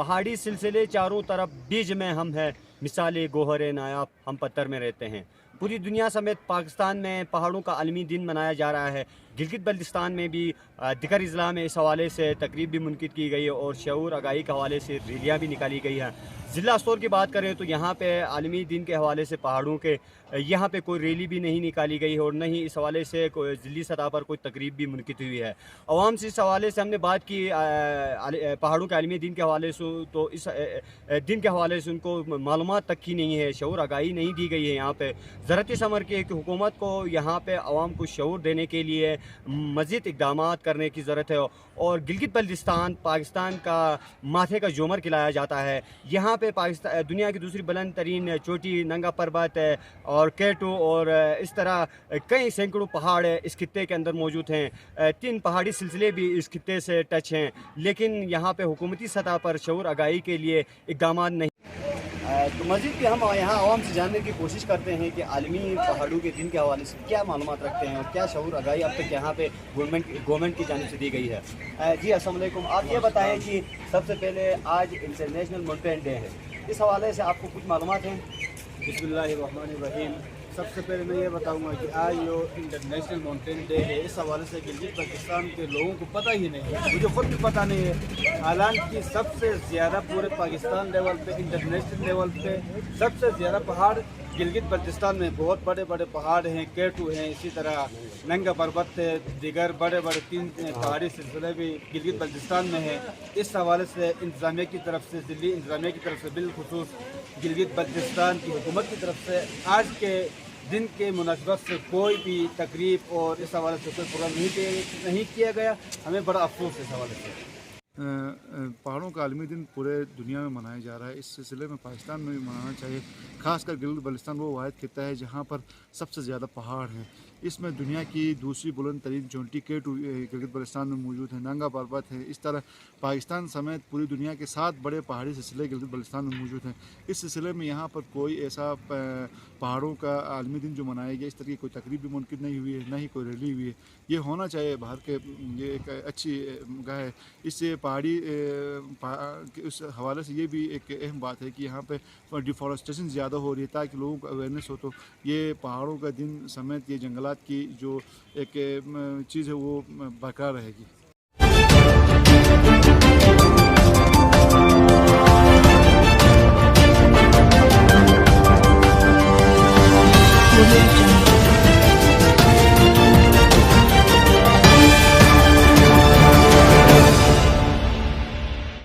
पहाड़ी सिलसिले चारों तरफ बीज में हम हैं, मिसाले गोहर नायाब हम पत्थर में रहते हैं। पूरी दुनिया समेत पाकिस्तान में पहाड़ों का आलमी दिन मनाया जा रहा है। गिलगित बल्तिस्तान में भी दिकर अजला में इस हवाले से तकरीब भी मुनक़िद की गई है और शऊर आगाही के हवाले से रैलियाँ भी निकाली गई हैं। ज़िला स्टोर की बात करें तो यहाँ पे आलमी दिन के हवाले से पहाड़ों के यहाँ पे कोई रैली भी नहीं निकाली गई है और न ही इस हवाले से कोई ज़िली सतह पर कोई तकरीब भी मुनक़िद हुई है। अवाम से इस हवाले से हमने बात की पहाड़ों के आलमी दिन के हवाले से, तो इस दिन के हवाले से उनको मालूमात तक की नहीं है, शऊर आगाही नहीं दी गई है। यहाँ पे ज़रूरत इस अमर की है कि हुकूमत को यहाँ पे अवाम को शऊर देने के लिए मज़ीद इक़दामात करने की ज़रूरत है। और गिलगित बल्तिस्तान पाकिस्तान का माथे का जोमर खिलाया जाता है। यहाँ पे पाकिस्तान दुनिया की दूसरी बुलंद तरीन चोटी नंगा पर्वत है और केटू और इस तरह कई सैकड़ों पहाड़ इस खित्ते के अंदर मौजूद हैं। 3 पहाड़ी सिलसिले भी इस खित्ते से टच हैं, लेकिन यहाँ पे हुकूमती सतह पर शऊर आगाही के लिए इक़दामात नहीं। तो मज़ीद भी हम यहाँ आवाम से जानने की कोशिश करते हैं कि आलमी पहाड़ों के दिन के हवाले से क्या मालूमात रखते हैं और क्या शऊर आगाही अब तक यहाँ पे गवर्नमेंट की जानिब से दी गई है। जी अस्सलाम वालेकुम, आप ये बताएं कि सबसे पहले आज इंटरनेशनल माउंटेन डे है, इस हवाले से आपको कुछ मालूमात हैं? बिस्मिल्लाहिर्रहमानिर्रहीम। सबसे पहले मैं ये बताऊंगा कि आज जो इंटरनेशनल माउंटेन डे है, इस हवाले से गिलगित बल्तिस्तान के लोगों को पता ही नहीं है, मुझे खुद भी पता नहीं है। हालांकि सबसे ज़्यादा पूरे पाकिस्तान लेवल पे, इंटरनेशनल लेवल पे सबसे ज़्यादा पहाड़ गिलगित बल्तिस्तान में बहुत बड़े बड़े पहाड़ हैं, केटू हैं, इसी तरह नंगा पर्वत है, दिगर बड़े बड़े 3 पहाड़ी सिलसिले भी गिलगित बल्तिस्तान में हैं। इस हवाले से इंतज़ामिया की तरफ से, दिल्ली इंतज़ामिया की तरफ से, बिलखुसूस गिलगित बल्तिस्तान की हुकूमत की तरफ से आज के दिन के मुनासिबत से कोई भी तकरीब और इस हवाले से कोई प्रोग्राम नहीं किया गया। हमें बड़ा अफसोस है इस हवाले से। पहाड़ों का आलमी दिन पूरे दुनिया में मनाया जा रहा है। इस सिलसिले में पाकिस्तान में भी मनाना चाहिए। खासकर गिलगित बल्तिस्तान वो वाहिद खित्ता है जहाँ पर सबसे ज़्यादा पहाड़ हैं। इसमें दुनिया की दूसरी बुलंद तरीन चोटी केटू गिलगित बल्तिस्तान में मौजूद है, नंगा पर्वत है। इस तरह पाकिस्तान समेत पूरी दुनिया के 7 बड़े पहाड़ी सिलसिले गिलगित बल्तिस्तान में मौजूद हैं। इस सिलसिले में यहाँ पर कोई ऐसा पहाड़ों का आलमी दिन जो मनाया गया, इस तरह की कोई तकरीब भी मुमकिन नहीं हुई है, ना ही कोई रैली हुई है। ये होना चाहिए बाहर के, ये एक अच्छी जगह है। इससे पहाड़ी उस हवाले से ये भी एक अहम बात है कि यहाँ पे डिफॉरेस्टेशन ज़्यादा हो रही है ताकि लोगों को अवेयरनेस हो, तो ये पहाड़ों का दिन समेत ये जंगलात की जो एक चीज़ है वो बरकरार रहेगी।